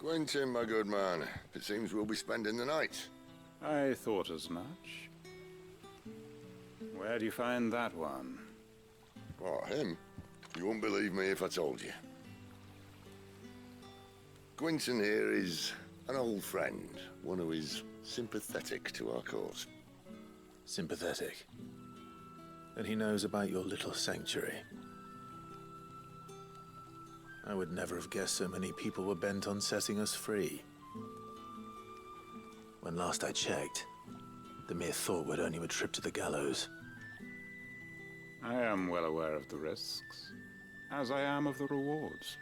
Quentin, my good man. It seems we'll be spending the night. I thought as much. Where do you find that one? What, him? You wouldn't believe me if I told you. Quentin here is an old friend, one who is sympathetic to our cause. Sympathetic? And he knows about your little sanctuary. I would never have guessed so many people were bent on setting us free. When last I checked, the mere thought would earn you a trip to the gallows. I am well aware of the risks, as I am of the rewards.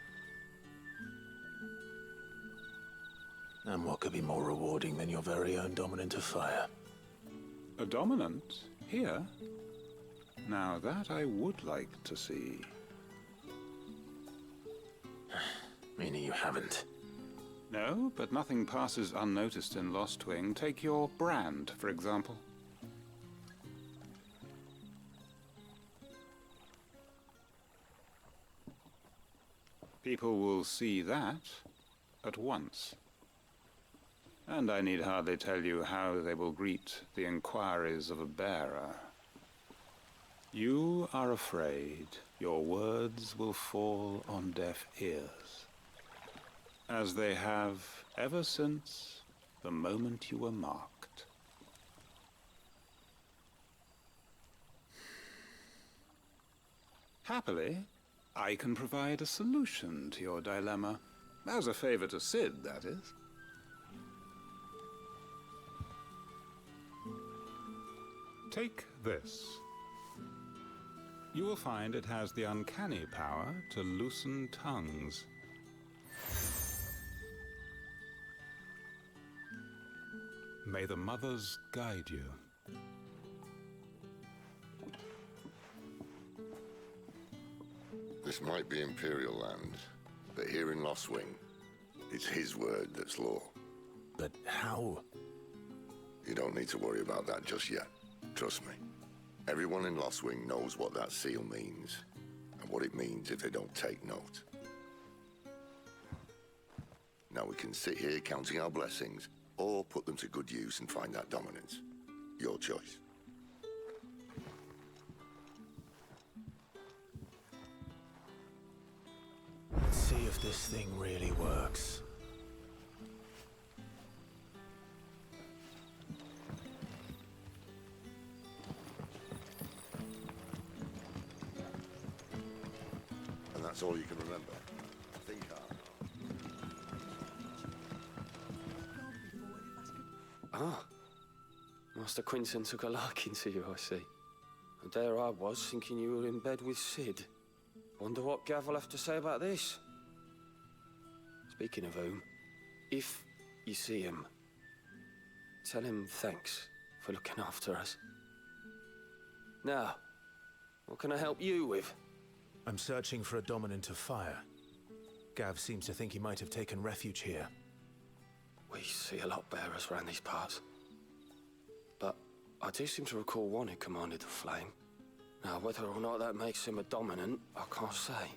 And what could be more rewarding than your very own dominant of fire? A dominant? Here? Now that I would like to see. Meaning you haven't? No, but nothing passes unnoticed in Lost Wing. Take your brand, for example. People will see that at once. And I need hardly tell you how they will greet the inquiries of a bearer. You are afraid your words will fall on deaf ears, as they have ever since the moment you were marked. Happily, I can provide a solution to your dilemma. As a favor to Sid, that is. Take this. You will find it has the uncanny power to loosen tongues. May the mothers guide you. This might be Imperial land, but here in Lost Wing, it's his word that's law. But how? You don't need to worry about that just yet. Trust me. Everyone in Lost Wing knows what that seal means, and what it means if they don't take note. Now we can sit here counting our blessings, or put them to good use and find that dominance. Your choice. Let's see if this thing really works. And that's all you can remember. Think hard. Ah. Master Quentin took a liking to you, I see. And there I was, thinking you were in bed with Sid. Wonder what Gav will have to say about this. Speaking of whom, if you see him, tell him thanks for looking after us. Now, what can I help you with? I'm searching for a dominant of fire. Gav seems to think he might have taken refuge here. We see a lot bearers around these parts. But I do seem to recall one who commanded the flame. Now, whether or not that makes him a dominant, I can't say.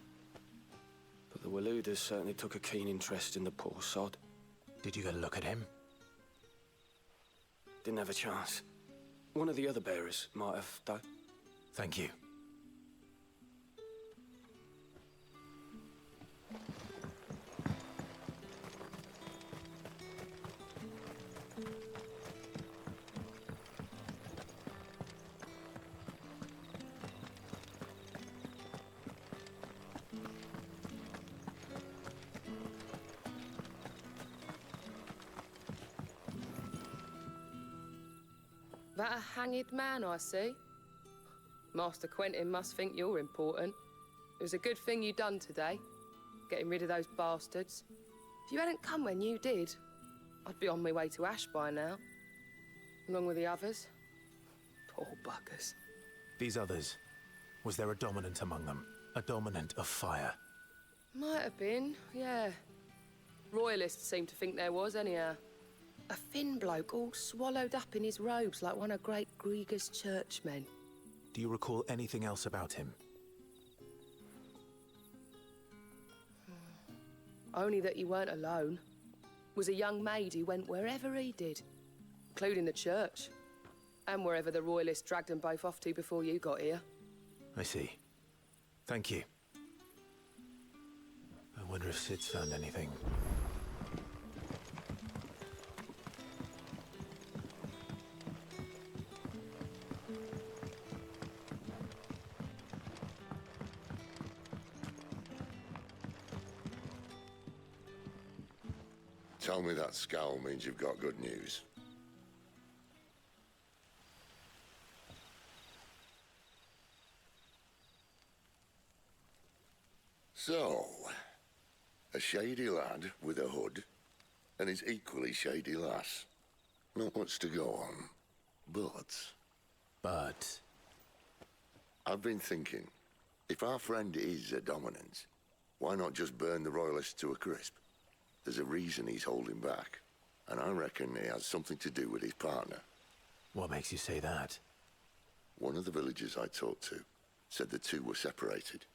But the Waluders certainly took a keen interest in the poor sod. Did you get a look at him? Didn't have a chance. One of the other bearers might have, though. Thank you. That a hanged man, I see? Master Quentin must think you're important. It was a good thing you done today, getting rid of those bastards. If you hadn't come when you did, I'd be on my way to Ash by now, along with the others. Poor buggers. These others, was there a dominant among them? A dominant of fire? Might have been, yeah. Royalists seem to think there was, anyhow. A thin bloke all swallowed up in his robes like one of great Grieger's churchmen. Do you recall anything else about him? Only that you weren't alone. was a young maid who went wherever he did, including the church, and wherever the royalists dragged them both off to before you got here. I see. Thank you. I wonder if Sid's found anything. Tell me that scowl means you've got good news. So, a shady lad with a hood, and his equally shady lass. Not much to go on, but... I've been thinking, if our friend is a dominant, why not just burn the royalists to a crisp? There's a reason he's holding back, and I reckon it has something to do with his partner. What makes you say that? One of the villagers I talked to said the two were separated.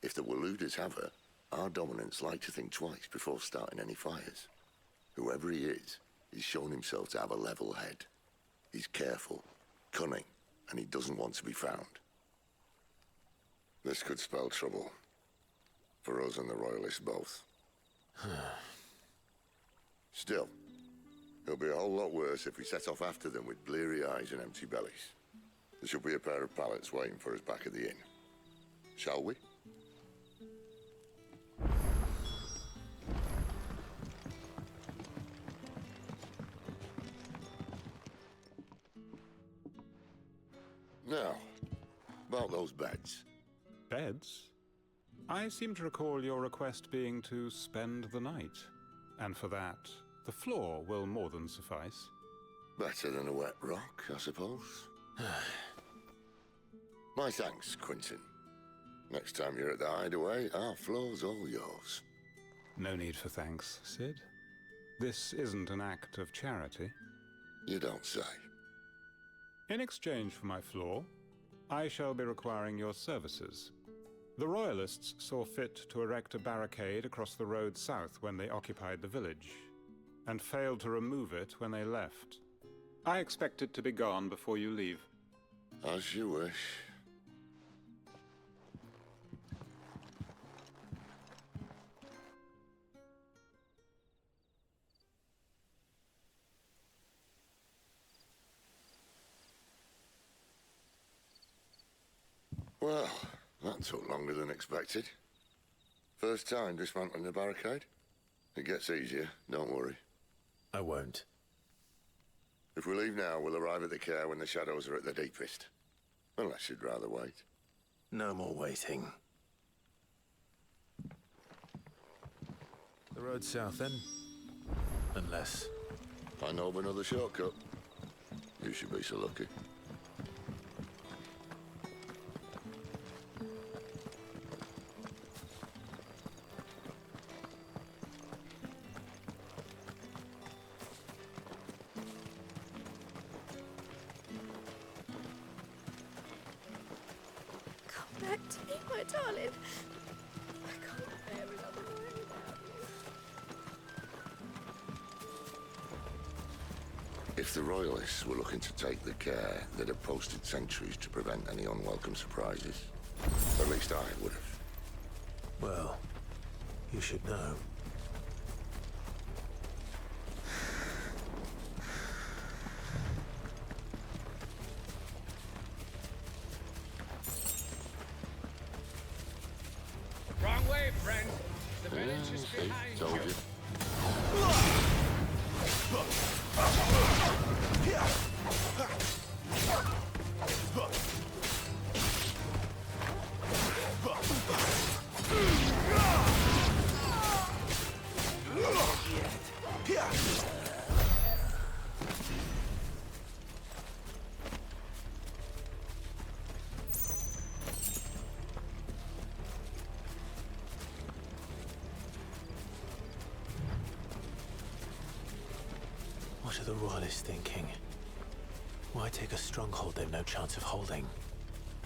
If the Waluders have her, our dominants like to think twice before starting any fires. Whoever he is, he's shown himself to have a level head. He's careful, cunning, and he doesn't want to be found. This could spell trouble. For us and the royalists both. Still, it'll be a whole lot worse if we set off after them with bleary eyes and empty bellies. There should be a pair of pallets waiting for us back at the inn. Shall we? Now, about those beds. Beds? I seem to recall your request being to spend the night. And for that, the floor will more than suffice. Better than a wet rock, I suppose. My thanks, Quentin. Next time you're at the hideaway, our floor's all yours. No need for thanks, Sid. This isn't an act of charity. You don't say. In exchange for my floor, I shall be requiring your services. The Royalists saw fit to erect a barricade across the road south when they occupied the village, and failed to remove it when they left. I expect it to be gone before you leave. As you wish. Well, that took longer than expected. First time dismantling the barricade? It gets easier, don't worry. I won't. If we leave now, we'll arrive at the care when the shadows are at their deepest. Unless you'd rather wait. No more waiting. The road south, then? Unless... I know of another shortcut. You should be so lucky. Back to me, my darling. I can't bear another day without you. If the Royalists were looking to take the care, they'd have posted sentries to prevent any unwelcome surprises. At least I would have. Well, you should know. Wrong way, friend. The village is behind Told you. you. What are the Royalists thinking? Why take a stronghold they've no chance of holding?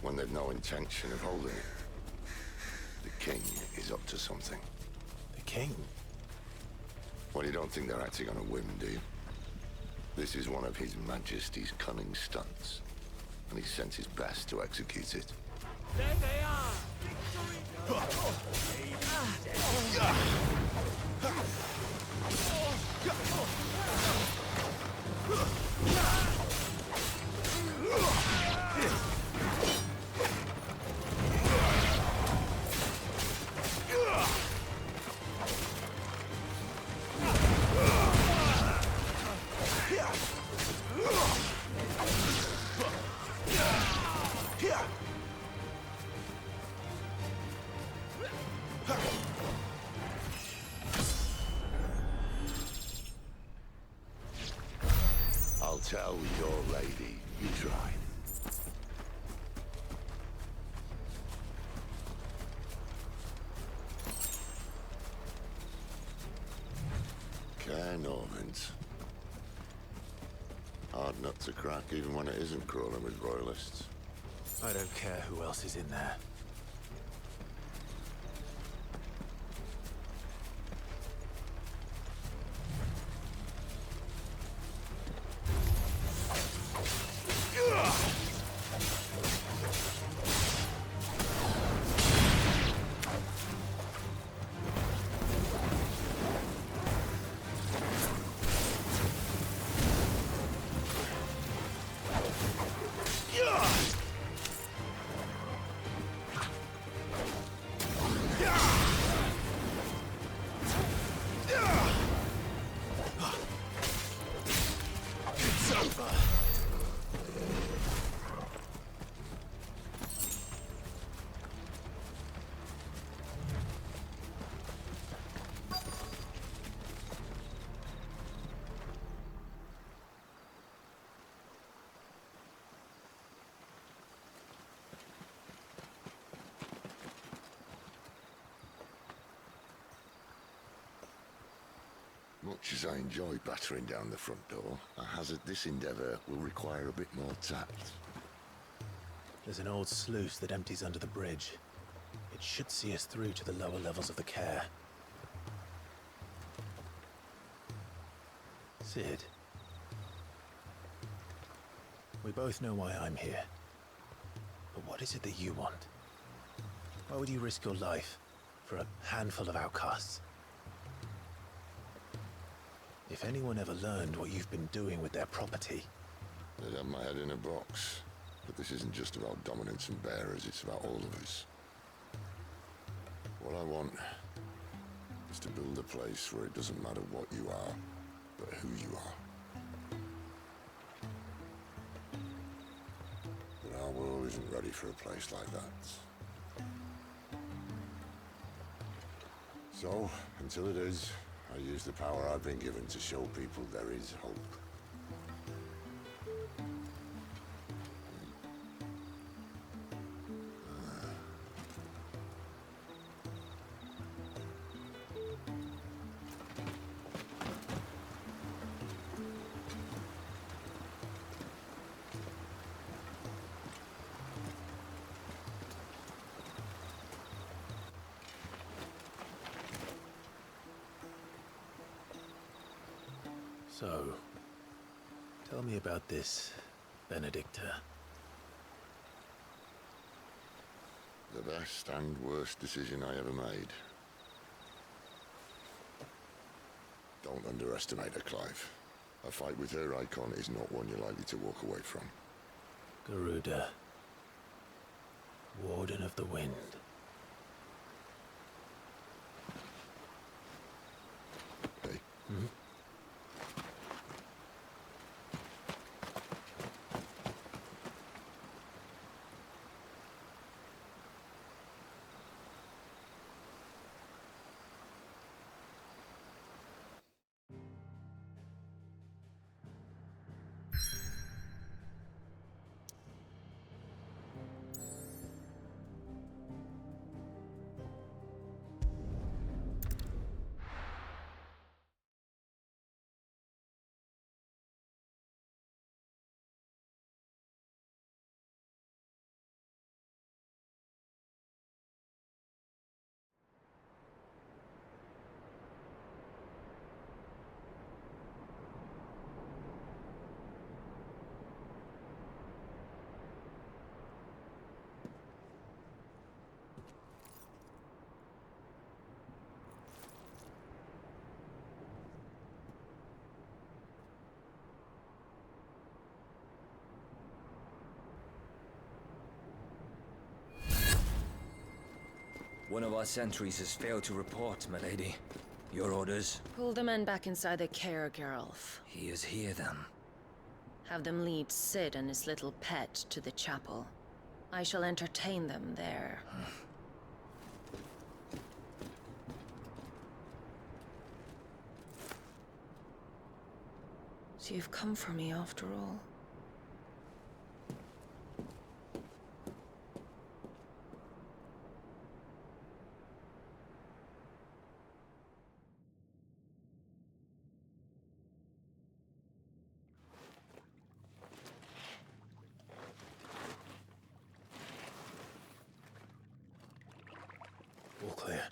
When they've no intention of holding it. The king is up to something. The king? Well, you don't think they're acting on a whim, do you? This is one of His Majesty's cunning stunts, and he sent his best to execute it. There they are! Victory! I'll tell your lady you tried. Care Normans. Hard nut to crack even when it isn't crawling with royalists. I don't care who else is in there. Much as I enjoy battering down the front door, I hazard this endeavour will require a bit more tact. There's an old sluice that empties under the bridge. It should see us through to the lower levels of the care. Sid. We both know why I'm here. But what is it that you want? Why would you risk your life for a handful of outcasts? If anyone ever learned what you've been doing with their property... They'd have my head in a box. But this isn't just about dominance and bearers, it's about all of us. What I want is to build a place where it doesn't matter what you are, but who you are. But our world isn't ready for a place like that. So, until it is, I use the power I've been given to show people there is hope. So, tell me about this, Benedikta. The best and worst decision I ever made. Don't underestimate her, Clive. A fight with her Eikon is not one you're likely to walk away from. Garuda, Warden of the Wind. Hey? Hmm? One of our sentries has failed to report, my lady. Your orders? Pull the men back inside the care, Geralf. He is here, then. Have them lead Sid and his little pet to the chapel. I shall entertain them there. So you've come for me after all. All clear.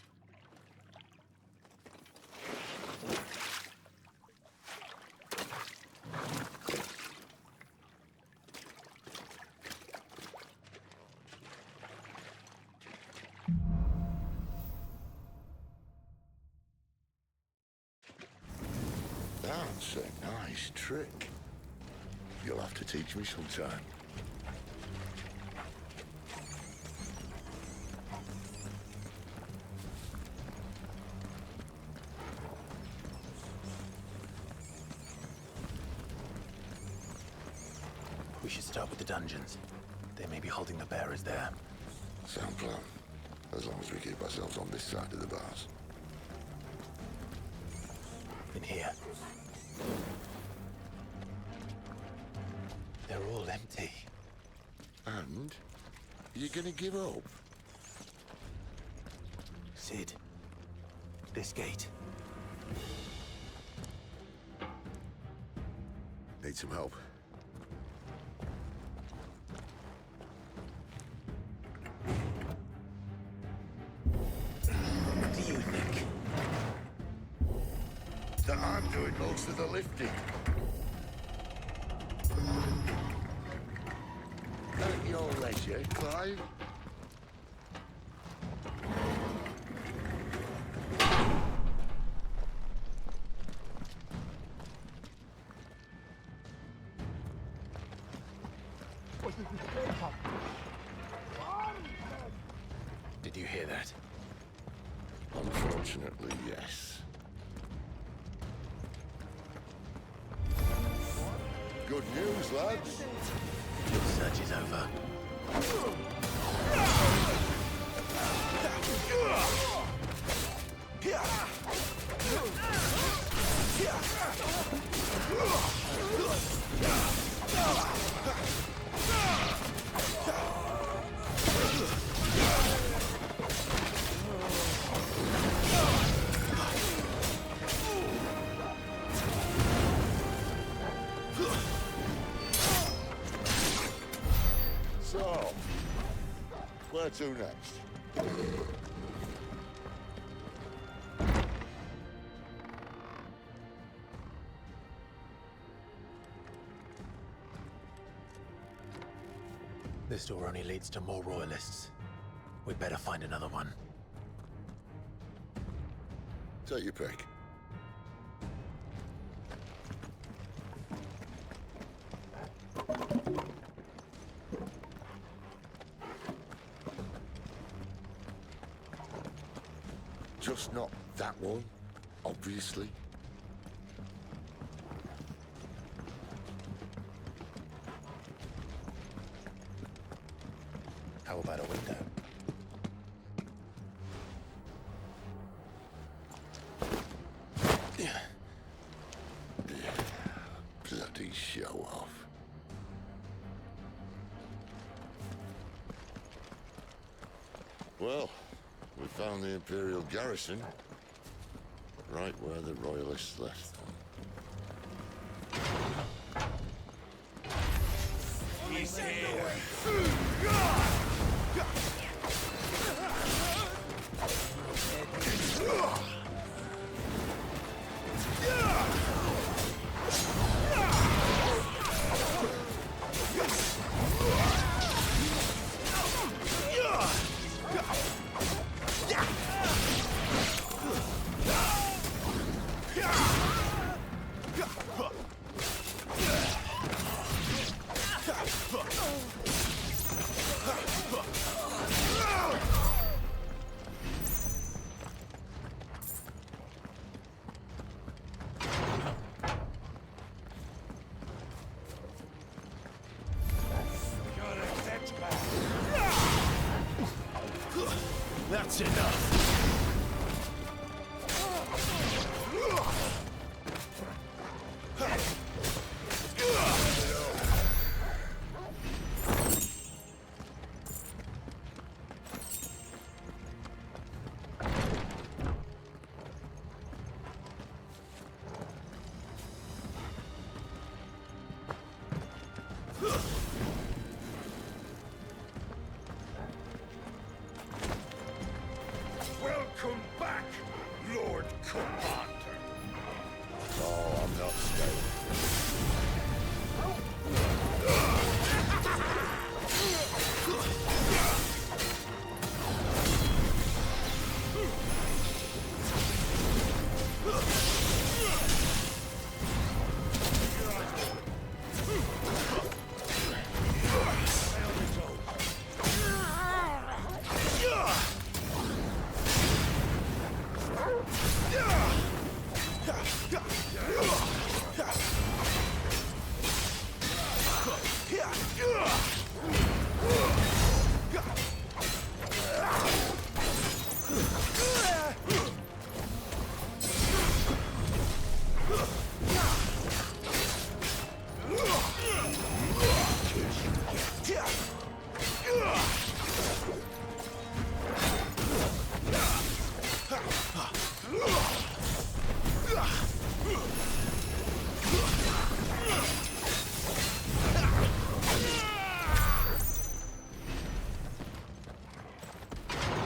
That's a nice trick. You'll have to teach me sometime. We should start with the dungeons. They may be holding the bearers there. Sound plan. As long as we keep ourselves on this side of the bars. In here. They're all empty. And? You're gonna give up? Sid. This gate. Need some help. What do you think? That I'm doing most of the lifting. At your leisure, Clive. Did you hear that? Unfortunately, yes. Good news, lads. Your search is over. So, where to next? This door only leads to more royalists. We'd better find another one. Take your pick. Just not that one, obviously. How about a window? Bloody show off. Well, we found the Imperial garrison, right where the Royalists left them. He's here. That's enough! Welcome back, Lord Commander. Oh, I'm not staying.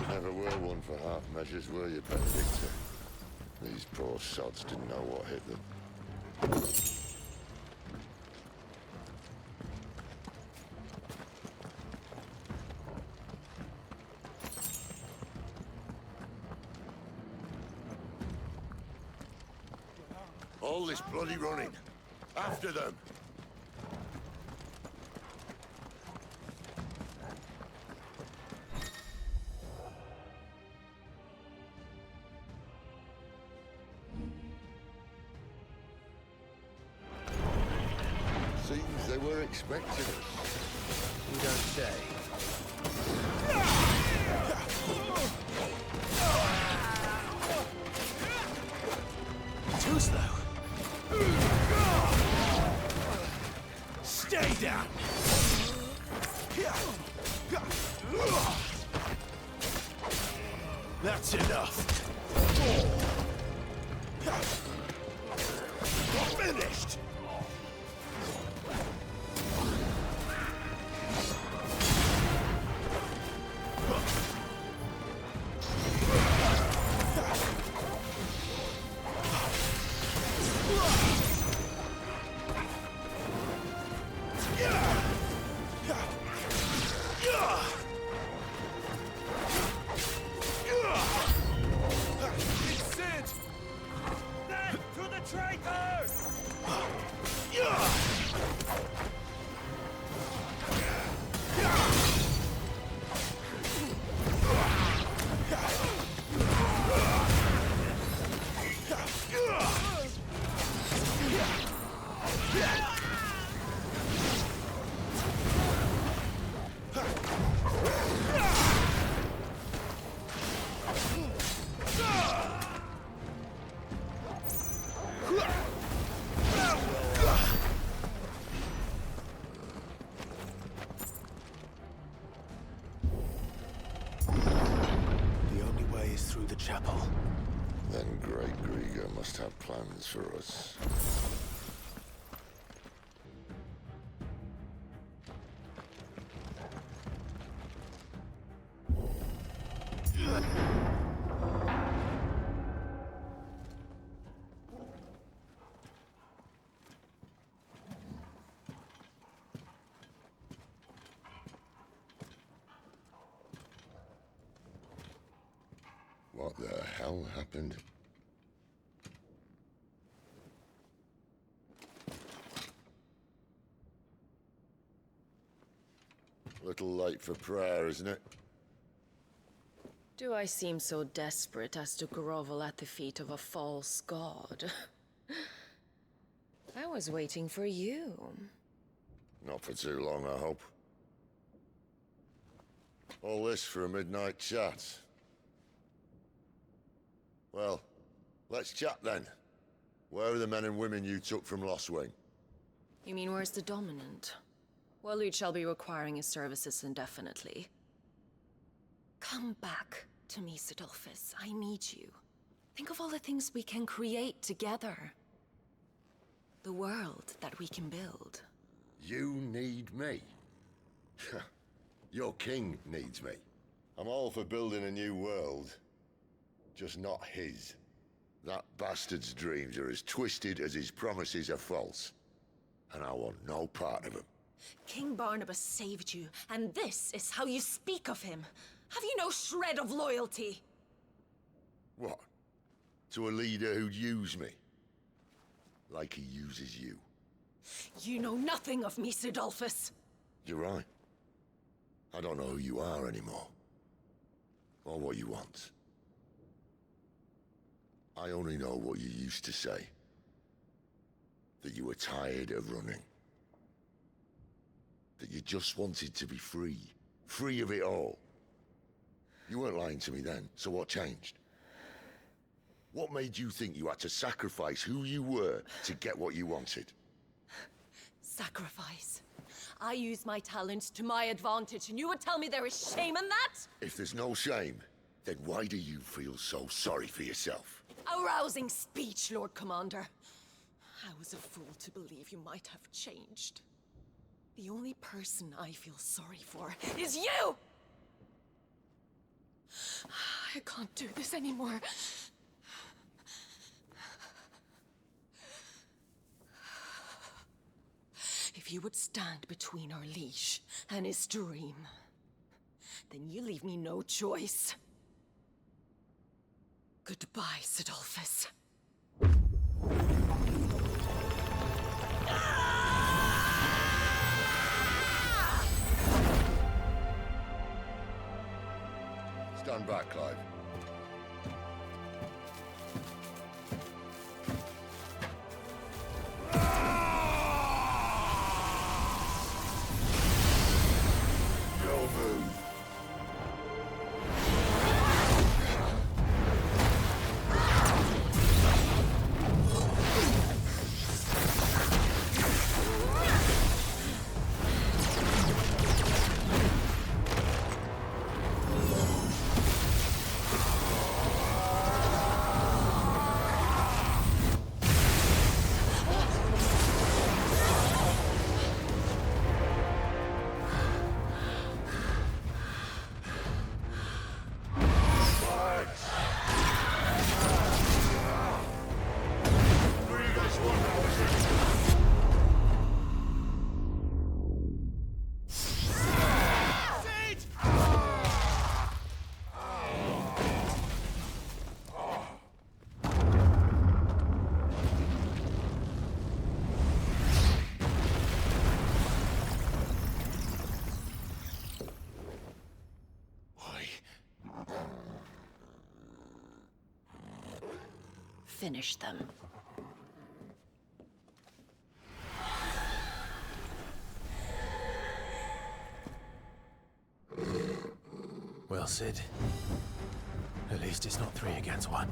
Never were one for half measures, were you, Benedikta? These poor sods didn't know what hit them. All this bloody running. After them. Seems they were expecting us. You don't say. Too slow. Stay down! That's enough! Finished! Through the chapel. Then Great Grieger must have plans for us. What the hell happened? Little late for prayer, isn't it? Do I seem so desperate as to grovel at the feet of a false god? I was waiting for you. Not for too long, I hope. All this for a midnight chat. Well, let's chat then. Where are the men and women you took from Lost Wing? You mean where's the dominant? Waleed shall be requiring his services indefinitely. Come back to me, Sidolphus. I need you. Think of all the things we can create together. The world that we can build. You need me? Your king needs me. I'm all for building a new world. Just not his. That bastard's dreams are as twisted as his promises are false. And I want no part of them. King Barnabas saved you, and this is how you speak of him. Have you no shred of loyalty? What? To a leader who'd use me? Like he uses you. You know nothing of me, Sidolphus. You're right. I don't know who you are anymore. Or what you want. I only know what you used to say. That you were tired of running. That you just wanted to be free. Free of it all. You weren't lying to me then, so what changed? What made you think you had to sacrifice who you were to get what you wanted? Sacrifice. I use my talents to my advantage, and you would tell me there is shame in that? If there's no shame, then why do you feel so sorry for yourself? A rousing speech, Lord Commander. I was a fool to believe you might have changed. The only person I feel sorry for is you! I can't do this anymore. If you would stand between our liege and his dream, then you leave me no choice. Goodbye, Sidolphus. Stand back, Clive. No move. Finish them. Well, Sid. At least it's not 3 against 1.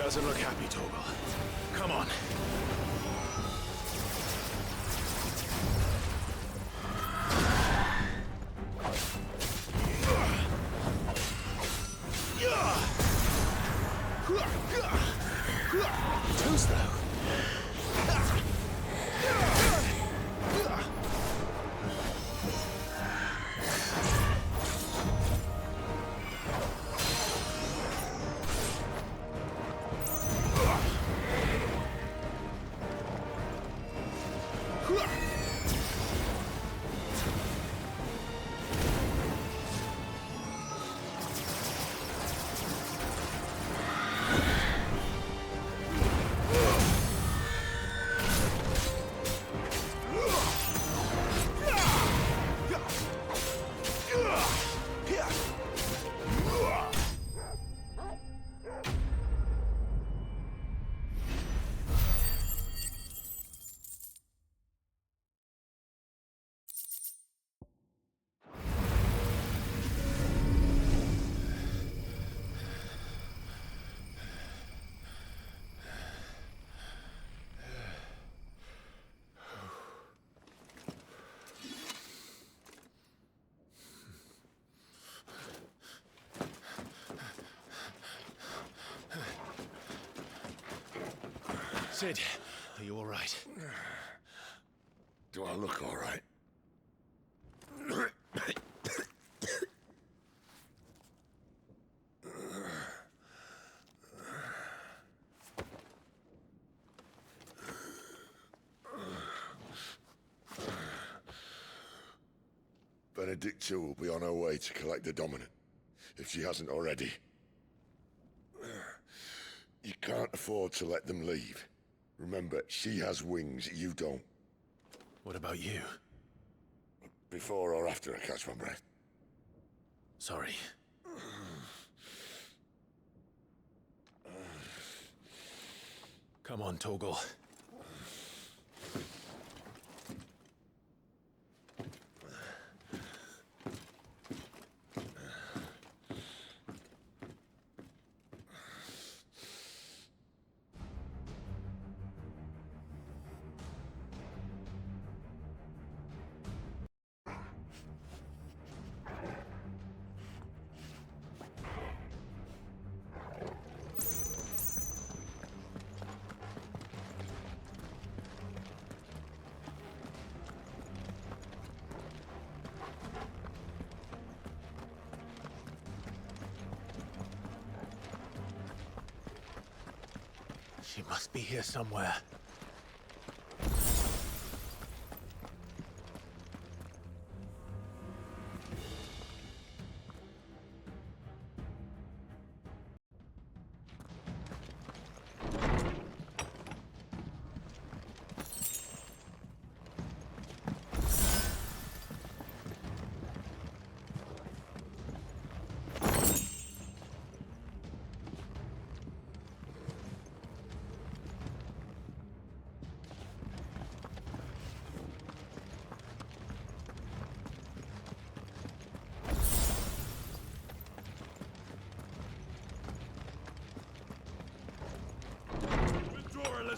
Doesn't look happy, Torgal. Come on. Too slow. Sid, are you all right? Do I look all right? Benedikta will be on her way to collect the dominant, if she hasn't already. You can't afford to let them leave. Remember, she has wings, you don't. What about you? Before or after I catch my breath? Sorry. Come on, Torgal. She must be here somewhere.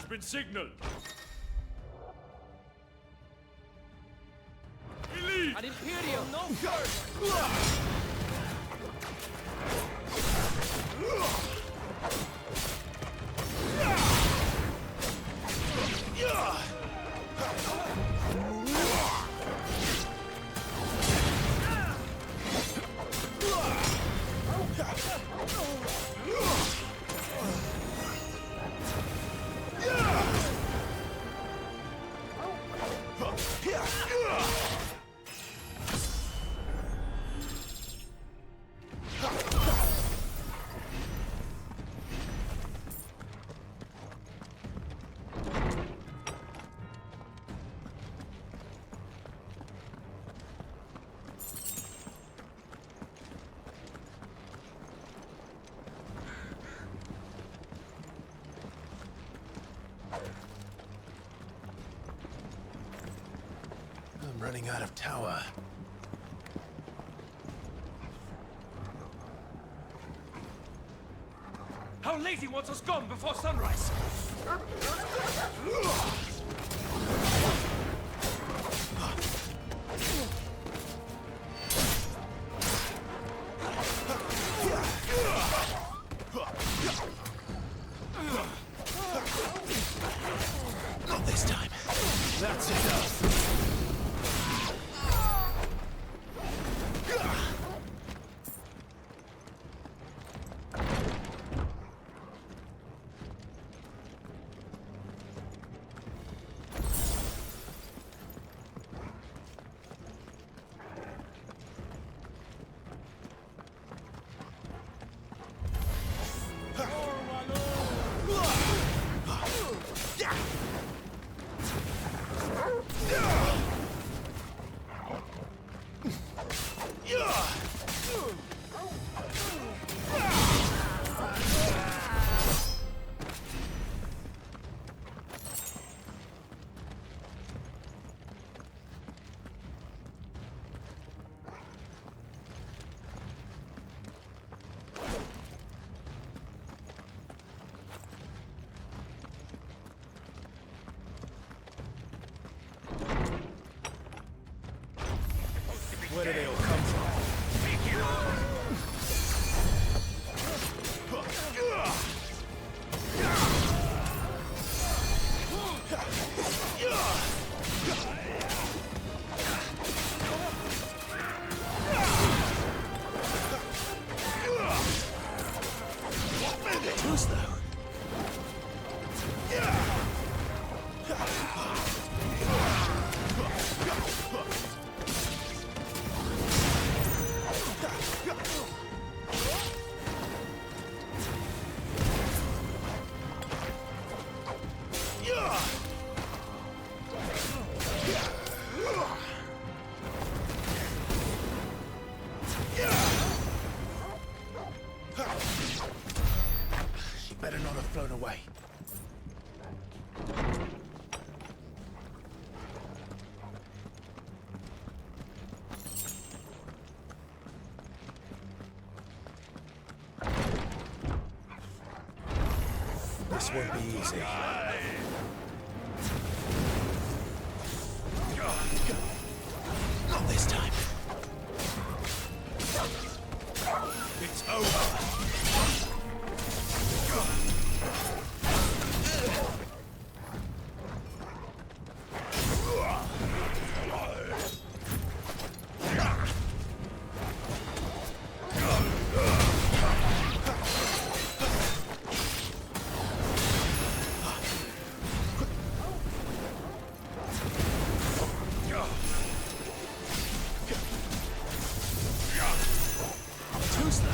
Been signaled. We leave. An Imperial, no first! I'm running out of tower. Our lady wants us gone before sunrise. Not this time. That's enough. Where do they all come from? Too slow. She better not have flown away. This won't be easy. Not this time. It's over. Too slow.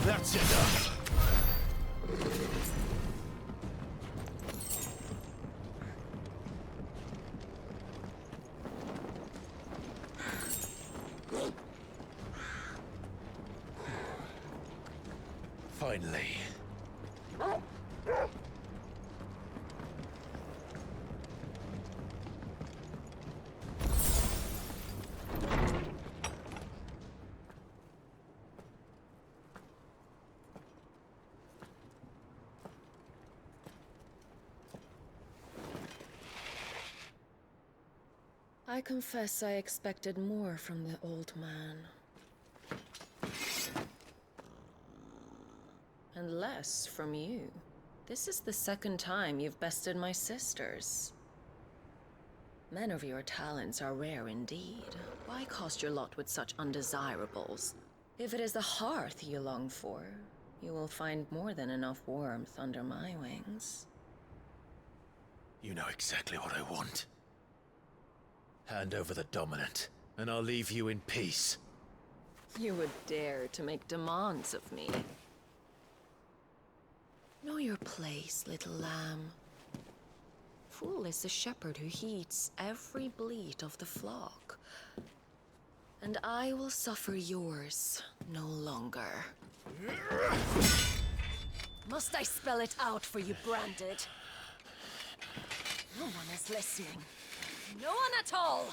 That's enough. Finally. I confess I expected more from the old man. And less from you. This is the second time you've bested my sisters. Men of your talents are rare indeed. Why cast your lot with such undesirables? If it is the hearth you long for, you will find more than enough warmth under my wings. You know exactly what I want. Hand over the dominant, and I'll leave you in peace. You would dare to make demands of me. Know your place, little lamb. Fool is the shepherd who heeds every bleat of the flock. And I will suffer yours no longer. Must I spell it out for you, Branded? No one is listening. No one at all!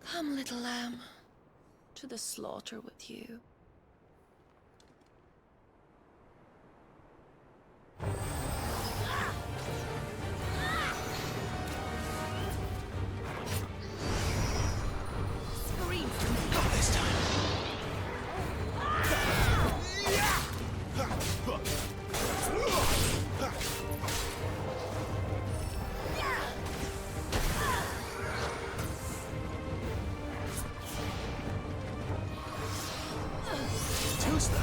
Come, little lamb, to the slaughter with you. Scream for me! Not this time! Too slow.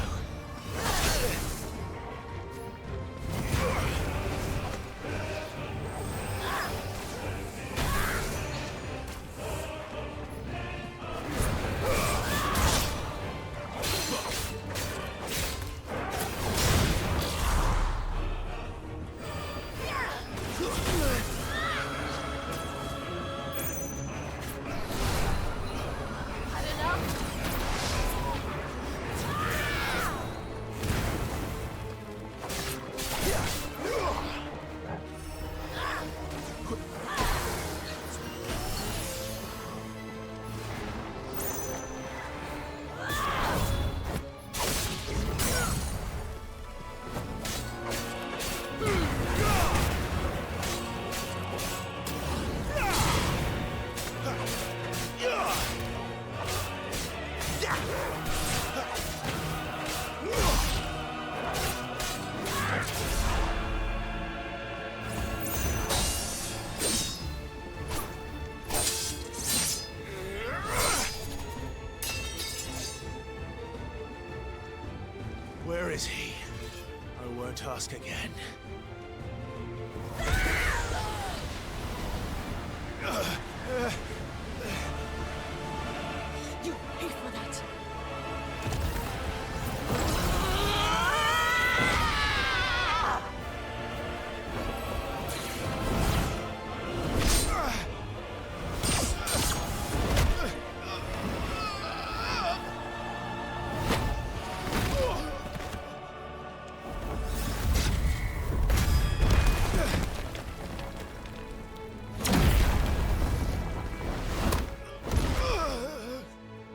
Where is he? I won't ask again. You pay for that!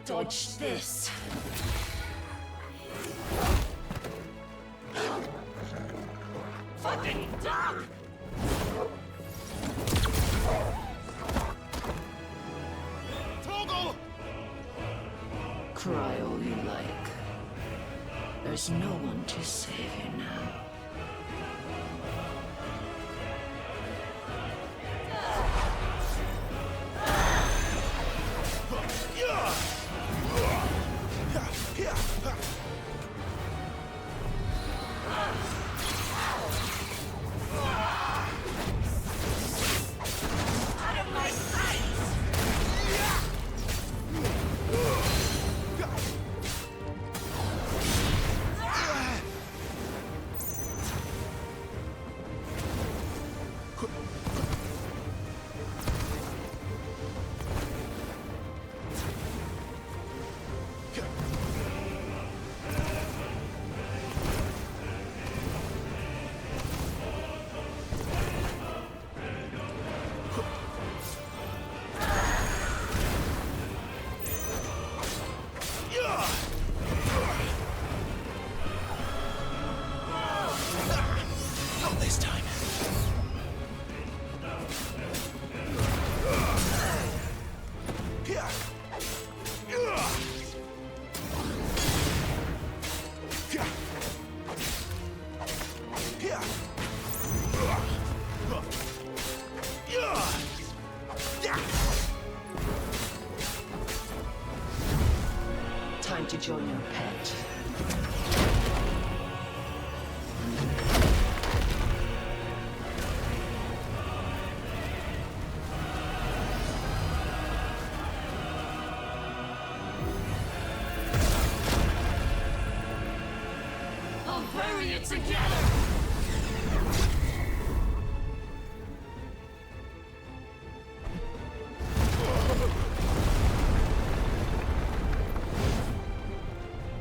Dodge this! Fucking dog! Toggle! Cry all you like. There's no one to save you now. to join your pet. I'll bury it together!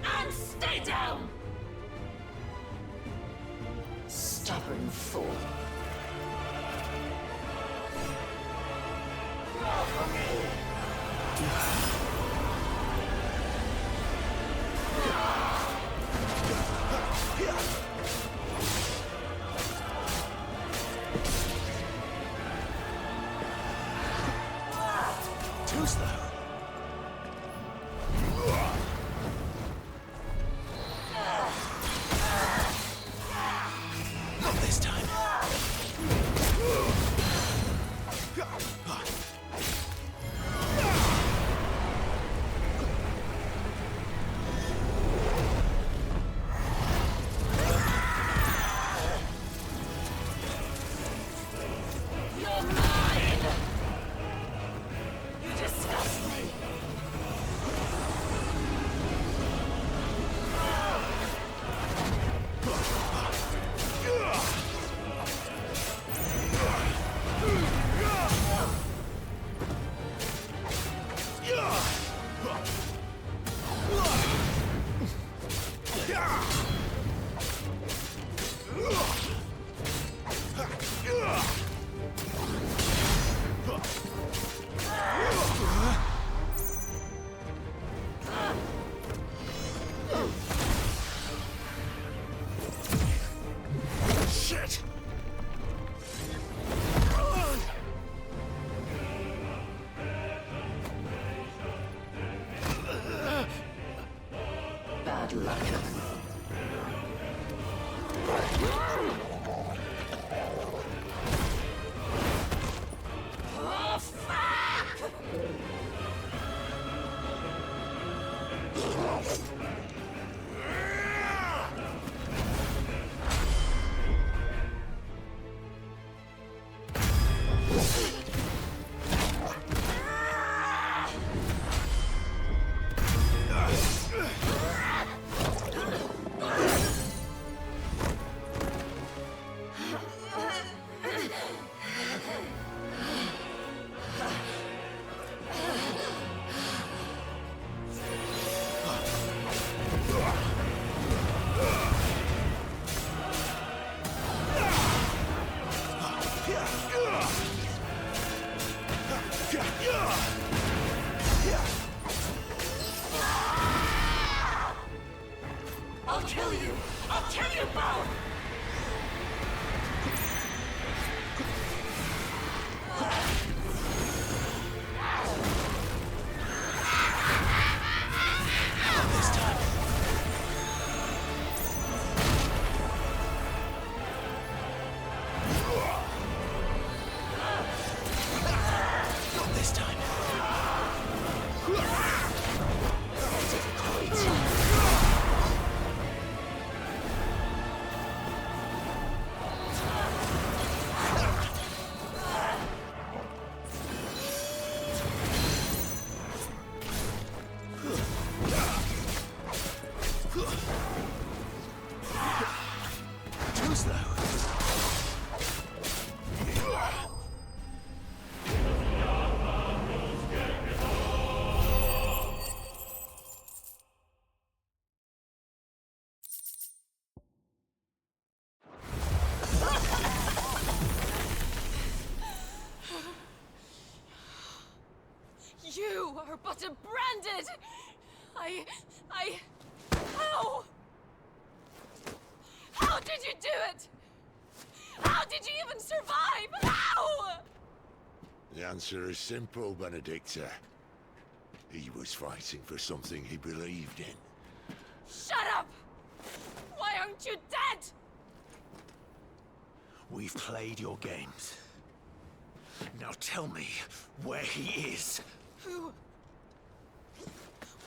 And stay down! Stubborn fool. Too slow. Not this time. You're mine! You disgust me! Shit! Bad luck. Oh, fuck! I'll kill you! I'll kill you both! This time. Not this time. Too slow. You are but a branded! How? How did you do it? How did you even survive? How? The answer is simple, Benedikta. He was fighting for something he believed in. Shut up! Why aren't you dead? We've played your games. Now tell me where he is. Who?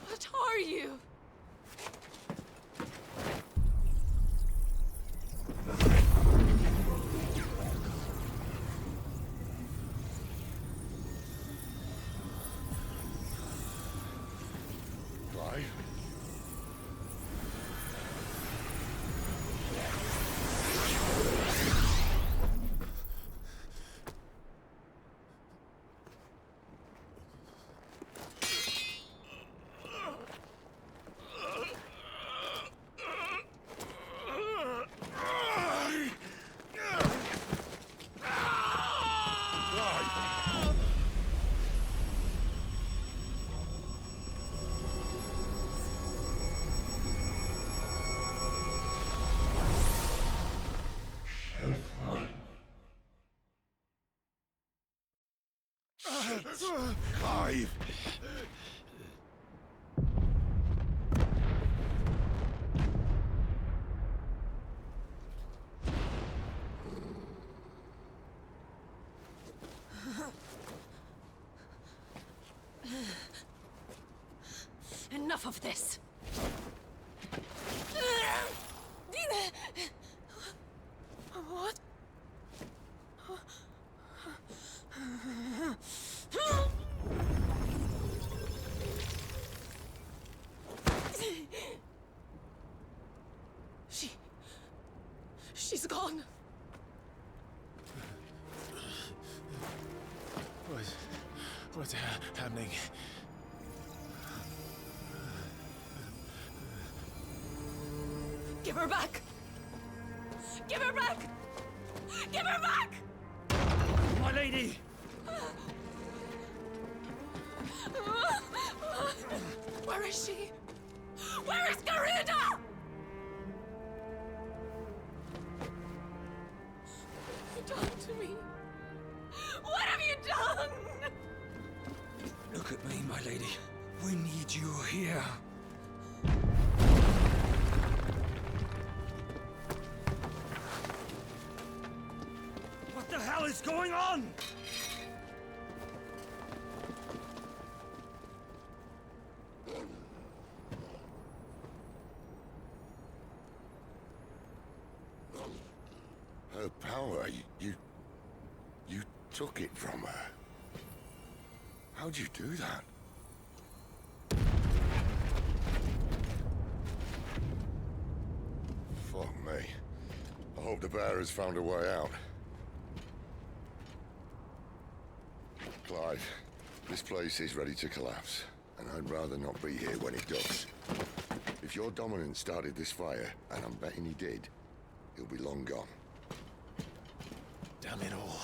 What are you? Clive? Clive! Enough of this! What? She's gone. What's happening? Give her back! Give her back! Give her back! My lady! Where is she? Where is Garuda? What have you done to me? What have you done? Look at me, my lady. We need you here. What the hell is going on? Her power, you took it from her. How'd you do that? Fuck me. I hope the bearer's found a way out. Clive, this place is ready to collapse, and I'd rather not be here when it does. If your dominant started this fire, and I'm betting he did, he'll be long gone. Damn it all.